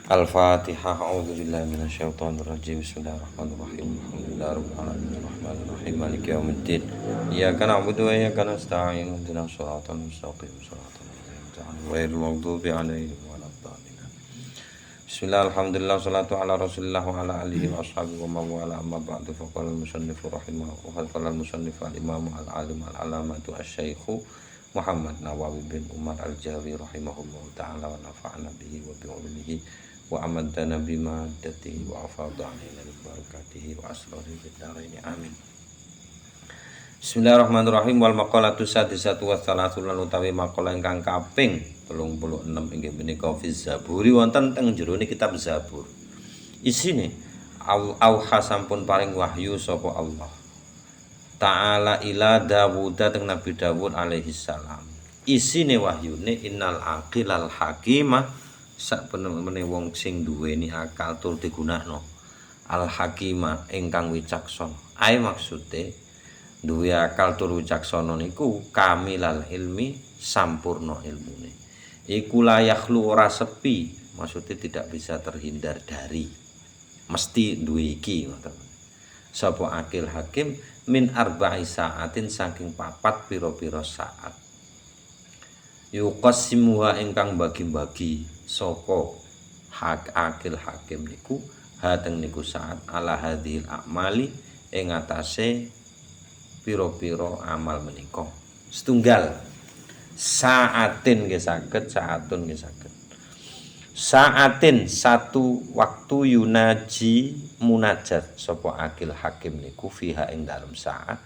Al-Fatihah. A'udzubillahi minasyaitonirrajim. Bismillahirrahmanirrahim. Alhamdulillahirabbil alamin arrahmanirrahim maliki yaumiddin. Iyyaka na'budu wa iyyaka nasta'in. Ihdinas siratal mustaqim. Siratal ladzina an'amta 'alaihim ghairil maghdubi 'alaihim waladdallin. Bismillah, alhamdulillah, salatu ala rasulillah wa ala alihi wa ashabihi wa mawala amma ba'du. Faqala al-musannifu rahimahu wa qala al-musannifu al-imam al-alim al-alamatu asy-syaikhu Muhammad Nawawi bin Umar al-Jawi rahimahullah ta'ala wa nafa'ana bihi wa bi'ulumihi wa amadana bima datihi wa afadha alaina bi barakatihi wa asrari fid dharain amin. Bismillahirrahmanirrahim. Wal maqalatu sadisatu wa salasun lan utawi maqalah ingkang kaping 36 inggih menika fi Zaburi wonten teng jerone kitab Zabur. Isine auha sampun paring wahyu sapa Allah Ta'ala ila Dawud teng Nabi Dawud alaihi salam. Isine wahyune innal aqilal hakimah sak penemene wong sing duweni akal tur digunakno al hakimah ingkang wicaksana. Ae maksude duwe akal tur wicaksana niku kamilal ilmi sampurna ilmune. Iku layakhlu ora sepi, maksudnya tidak bisa terhindar dari, mesti duwe iki ngoten. Sapa akil hakim min arba'i saatin saking papat pira-pira saat. Yuqassimuha ingkang bagi-bagi sapa akil hakim niku hateng niku saat ala hadhil a'mali ing atase pira-pira amal menika. Setunggal saatin nggih saged, saatun nggih saged. Saatin satu waktu yunaji munajat sapa akil hakim niku fiha ing dalem saat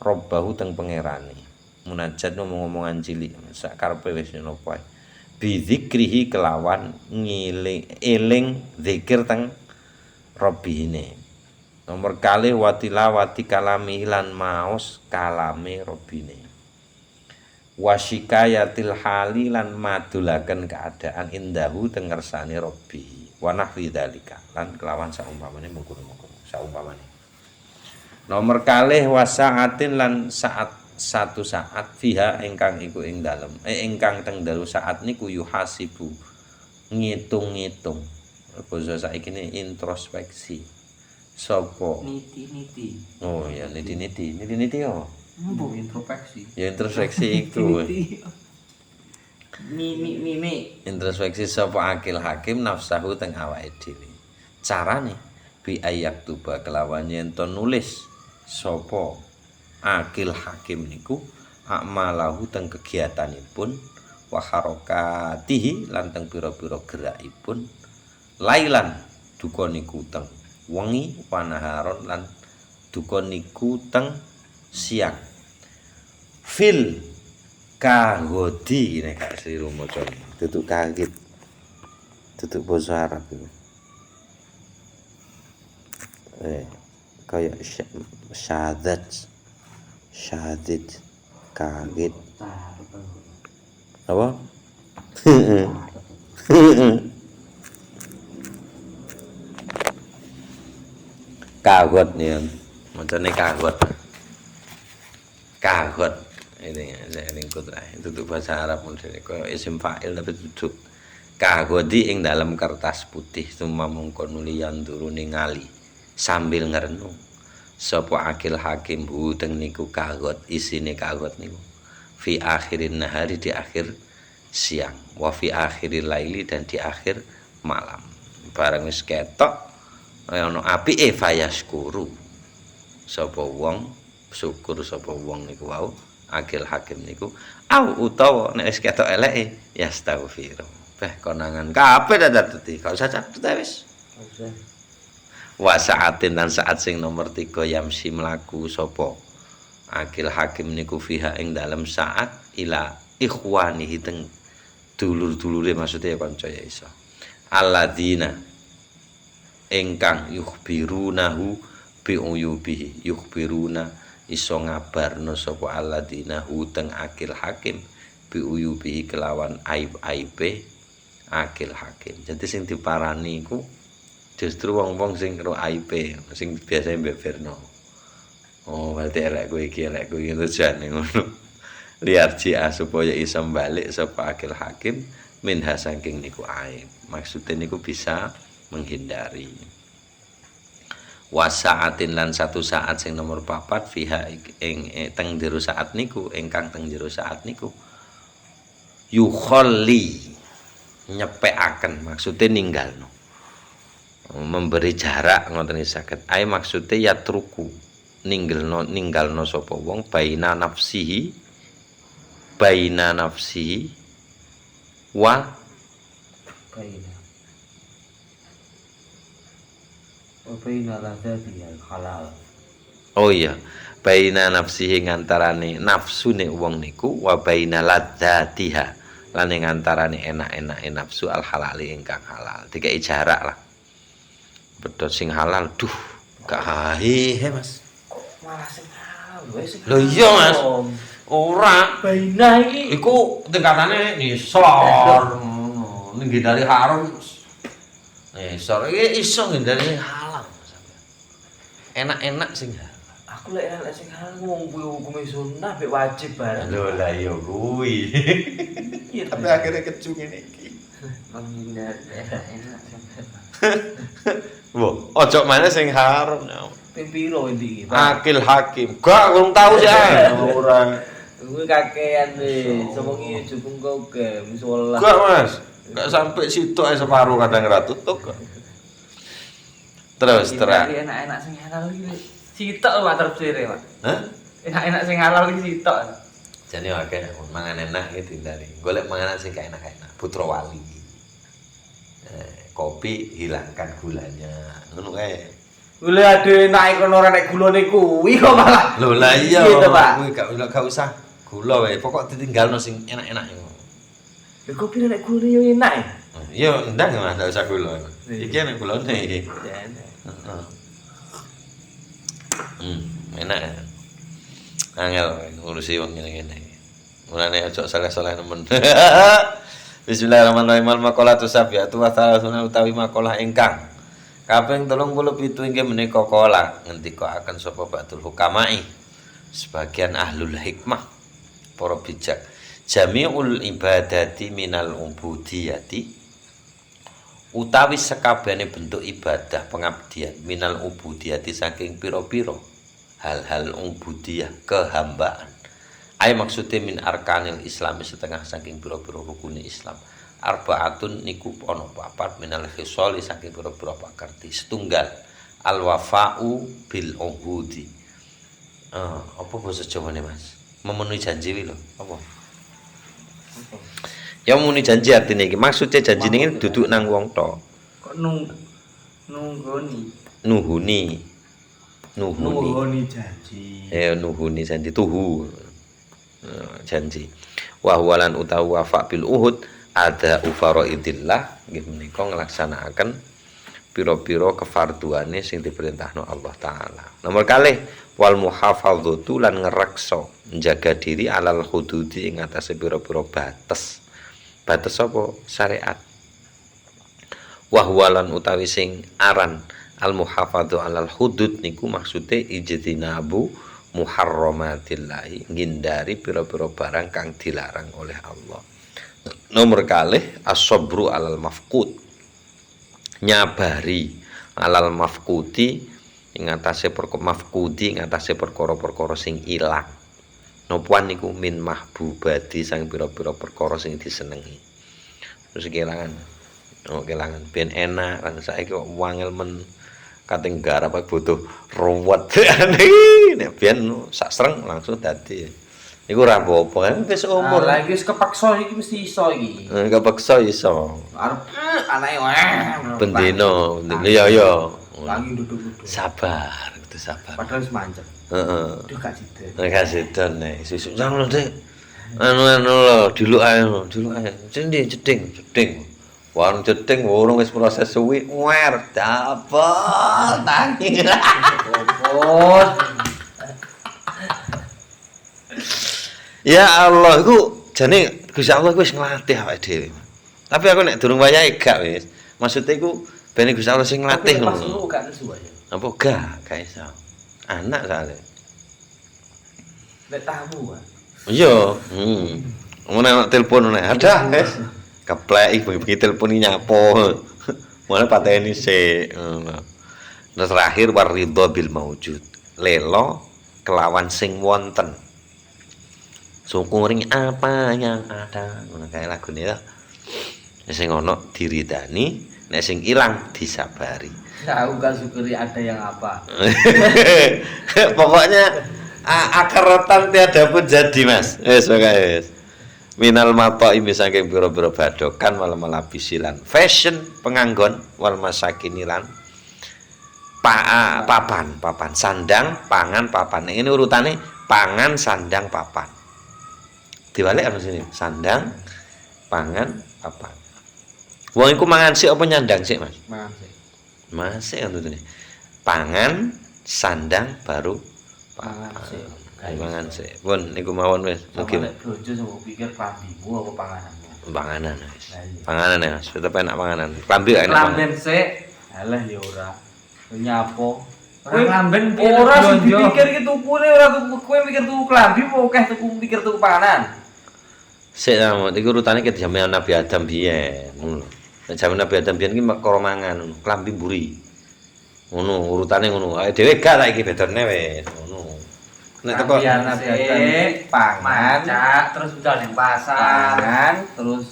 robbahu teng pangerane. Munajat ngomong-ngomongan cilik sak karepe wis napa ae. Bi dzikrihi kelawan eling zikir teng Rabbine. Nomor kalih watilawati kalami lan maos kalame Rabbine. Wasyikayatil hali lan madulaken keadaan indahu teng ngersane Rabbi. Wa nahwi dzalika lan kelawan saumpamane mengkono-mengkono saumpamane. Nomor kalih wasaatin lan saat satu saat fiha ingkang iku ing dalem ingkang teng dalu saat niku yuhasibu ngitung-ngitung basa saiki ini introspeksi sapa niti oh ya niti yo mbok introspeksi ya introspeksi iku mimi introspeksi sapa akil hakim nafsahu teng awake dhewe carane bi ayak tuba kelawan yen to nulis sapa akil hakim niku akmalahu teng kegiatanipun wa harakatihi lan teng pira-pira gerakipun lailan duka niku teng wengi wanaharon lan duka niku teng siang fil kahodi nek gak siru maca tutuk kaget tutuk basa Arab itu kayak syahadit kaget apa kagot nih macamnya kagot ini saya lingkut lah itu tuh bahasa Arab mungkin kok isim fa'il tapi duduk kagodi ing dalam kertas putih semua mengkonuli turu ningali sambil ngerenung sapa akil hakim hu teng niku kagot isine kagot niku fi akhirin nahari di akhir siang wa fi akhiril laili dan di akhir malam bareng wis ketok ana apike fayaskuru sapa wong syukur sapa wong niku wau akil hakim niku au utawa nek wis ketok eleke yastaghfir konangan kabeh dadi gak usah catet wis wa saatin dan saat sing nomor 3 yamsi mlaku sapa akil hakim niku fiha ing dalem saat ila ikhwanihi teng dulur-dulure maksudnya kanca ya iso alladzina ingkang yukhbirunahu bi uyubihi yukhbiruna iso ngabarno sapa alladzina hu teng akil hakim bi uyubihi kelawan aib-aibe akil hakim. Jadi sing diparani iku justru wong-wong sing karo aibe, sing biasa mbeberno. Oh, berarti elek kowe iki tujuane ngono. Liar jia supaya iso balik sapa akil hakim minha saking niku aib. Maksudnya niku bisa menghindari. Wasaatin lan satu saat sing nomor 4 fiha ing teng jero saat niku ingkang teng jero saat niku yukholli nyepekaken maksudnya ninggalno memberi jarak ngoten saged ae maksudnya ya truku ninggalno sapa wong baina nafsihi wa Baina ladzati halal. oh iya baina nafsihi ngantarane nafsune wong niku wa baina ladzatiha lan ngantarane enak-enake nafsu al halali ingkang halal dikai jarak lah bedot sing halal duh gak hahe Mas Malah sing halal wis. lho iya Mas ora Baina iki iku tingkatane nisor ngono nggindari haram nisor iki iso nggindari halal enak-enak sing halal. aku lek enak sing halal wong kuwi hukume sunah mek wajib bareng. Lho lah ya kuwi. Tapi akhirnya kecu ngene iki. Menghindar enak sing Wo, ojo mana sing haram. ping piro iki? Akil hakim. Gak urung tau sih. Ora. Kuwi kakean e, sapa iki jupung koke, wis 12. Gak Mas. Gak sampai situ ae separuh kadang ra tutuk kok. Terus terang. Enak-enak sing halal iki. Sitok Pak terpsire, Pak. Hah? Enak-enak sing halal iki sitok. Jane akeh mangan enak iki dindari. Golek manganan sing gak enak-enak. Putra wali. Kopi hilangkan gulanya. Ngono kae. Lha ade enake kono ora nek gulane kuwi kok malah. Lho lah iya. Gitu, Pak. Kuwi gak usah gula wae. Pokok ditinggalno sing enak-enak iku. Lha kopi nek gulane yo enak e. Yo ndang Mas, gak usah gula. Iki nek gulane iki. Heeh. Enak ya. Angel ngurusi wong ngene-ngene. Mulane aja salah-salah nemen. Bismillahirrahmanirrahim. Maqalatu sabiatu wa thalathuna utawi maqalah ingkang kaping 37 inggih menika kala ngendikaaken sapa ba'dul hukama'i sebagian ahlul hikmah para bijak jami'ul ibadati minal ubudiyati utawi sekabehane bentuk ibadah pengabdian minal ubudiyati saking pira-pira hal-hal ubudiyah kehambaan ai maksudnya min arkanil islami setengah saking pira-pira rukune Islam arbaatun niku ana papat minal khisali saking pira-pira pakarti setunggal al wafa'u bil uhudi apa basa Jawane Mas memenuhi janji lho apa ya memenuhi janji artinya iki maksudnya janji ini duduk nang wong tok Kok nunggoni janji. Nuhuni janji tuhu janji wa huwalan utawa wafa bil uhud ada ufaraidillah nggih menika nglaksanakaken pira-pira kefarduane sing diperintahno Allah taala. Nomor kalih wal muhafadzatu lan ngreksa njaga diri alal hududi ing atase pira-pira batas. Batas apa? Syariat. Wa huwalan utawi sing aran al muhafadzu alal hudud niku maksude ijtinabu muharramatillahi ngindari pira-pira barang kang dilarang oleh Allah. Nomor kalih as-sabru alal mafqud nyabari alal mafqudi ing atase mafqudi ing atase perkara-perkara sing ilang. Napa niku min mahbubati sang pira-pira perkara sing disenengi. Terus kelangan. Oh, kelangan ben enak lan saiki kok wangel men kating garap butuh ruwet. Nek ben sak sreng langsung dadi. Iku ora apa-apa, wis umur. Lah iki wis kepaksa iki mesti iso iki. Kepeksa iso. Arep anake wae. Bendino, ya ya. Lagi duduk-duduk. Sabar, kudu sabar. Padahal wis mancep. Heeh. Duh gak sida. Nek sedan nek sesuk nang lho, Dik. Anu lho, diluk ae. Ceding. Warung ceding urung wis proses suwi, wer dapet tangi. Oh. Ya Allah, iku jane Gusti Allah iku wis nglatih awake dhewe. Tapi aku nek durung wayahe gak wis. Maksude iku ben Gusti Allah sing nglatih Pas ngono. lu gak nesu aja. Apa gak iso. Anak soalnya. Nek tamu ah. Iya, ngono ana telepon nek ada, guys. Keplek bengi teleponi nyapo. Mulane pateni sik ngono. Terus terakhir waridho bil maujud. Lelo kelawan sing wonten. Syukuri apa yang ada. Ngono kae lagune ya. Sing ono diridani, nek sing ilang disabari. Aku kan syukuri ada yang apa. Pokoknya akar rotan tiada pun jadi mas. Wes wes. Minal mato ini saking biro-biro badokan wal malabisilan fashion penganggon wal masakinilan papan sandang pangan papan. Ini urutannya pangan sandang papan. Dibalik apa sini? Sandang pangan papan. Wong iku mangan sik apa nyandang sik mas? Mangan sih. Masih kan itu nih. Pangan sandang baru Mangan sih. pangan sih. Pun niku mawon wis Mungkin mugi nek bojo sing pikir klambimu apa pangananmu. panganan wis. Lah iya. Panganan ya, Mas. Tetep enak panganan. Klambi gak enak panganan. Lamben sik. Alah ya ora. Nyapo. Ora lamben Ora sing dipikir ki tukune ora tuku kowe mikir tuku klambi apa akeh tuku mikir tuku panganan. Sik ta, iku urutane ke jaman Nabi Adam biyen, ngono. Nek jaman Nabi Adam biyen ki makara mangan ngono, klambi mburi. Ngono, urutane ngono. Ayo dhewe gak saiki bedone wis, ngono. Nek teko pangan, Macak terus budal ning pasar. pangan, terus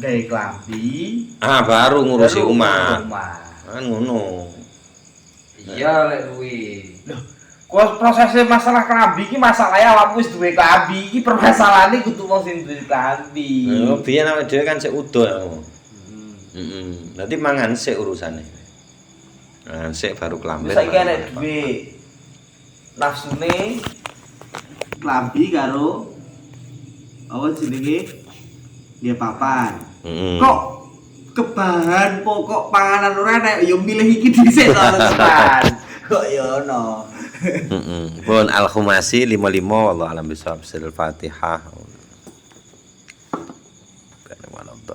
gawe klambi, baru ngurusi baru umat. rumah. Kan ngono. Iya lek kuwi. Loh, kok prosesnya masalah klambi iki masalahnya awakmu wis duwe klambi iki permasalahane kudu wong sing duwe klambi. Yo biyen awake dhewe kan sik udo. Nanti mangan sik urusane. Mangan sik baru klamben. Wis saiki nek duwe nafsune klambi karo apa jenenge dia papan. Kok kebahan pokok panganan ora nek ya milih iki dhisik to teman. Kok ya ono. Pun Al-Khumasi 55 wallahu alam bisawab. Fatihah.